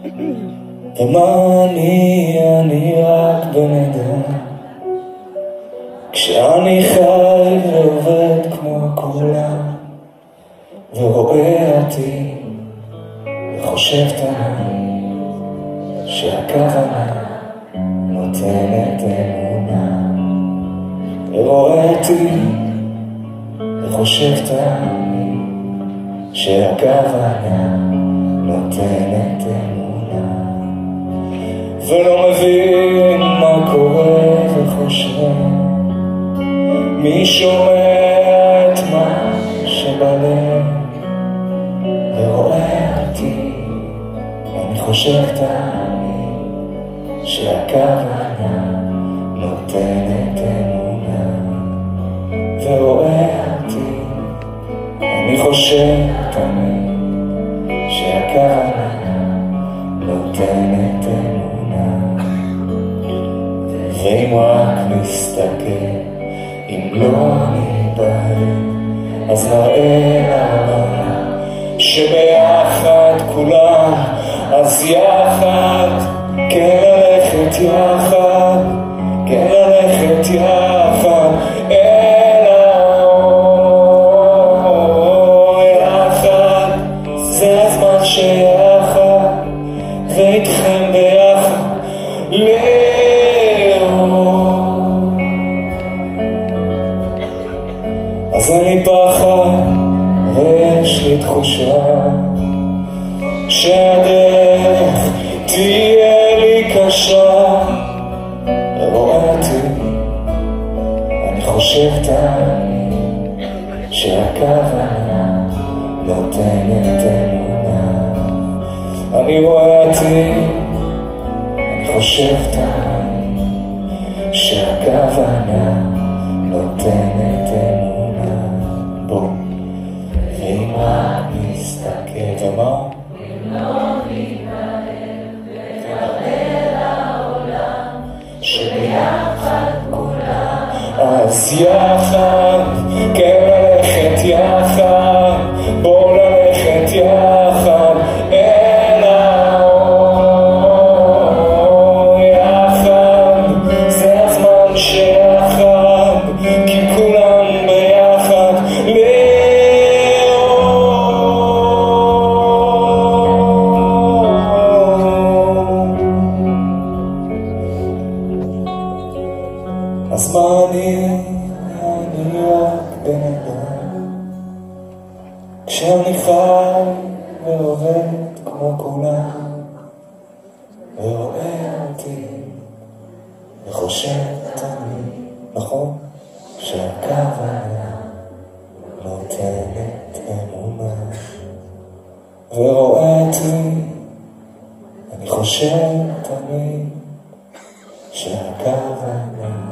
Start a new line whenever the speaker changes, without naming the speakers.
ומה אני רק בן אדם, כשאני חי ועובד כמו כולם, ורואה אותי וחושב תמיד שהכוונה נותנת אמונה, ורואה אותי וחושב תמיד שהכוונה נותנת אמונה, ולא מבין מה קורה וחושב מי שומע את מה שבלב, ורואה אותי אני חושב תמיד שהכוונה נותנת אמונה, ורואה אותי אני חושב תמיד שהכוונה נותנת אמונה. ואם רק נסתכל, אם לא ניבהל, אז נראה לעולם שביחד כולם, אז יחד, כן ללכת יחד, כן ללכת יחד אל האור. יחד, זה הזמן שיחד, ואיתכם ביחד לאור. אז אין לי פחד ויש לי תחושה שהדרך תהיה לי קשה, ורואה אותי אני חושב תמיד שהכוונה נותנת אמונה. אני רואה אותי אני חושב תמיד שהכוונה נותנת אמונה. בוא, ואם רק נסתכל, ומה? אם לא נתנהל ונראה לעולם שביחד כולם, אז יחד, כן ללכת יחד, בוא ללכת יחד אל האור. יחד, זה הזמן שיחד, כי כולם ביחד אז מה אני רק בן אדם, כשאני חי ועובד כמו כולם, ורואה אותי וחושב תמיד, נכון, שהכוונה נותנת אמונה, ורואה אותי אני חושב תמיד שהכוונה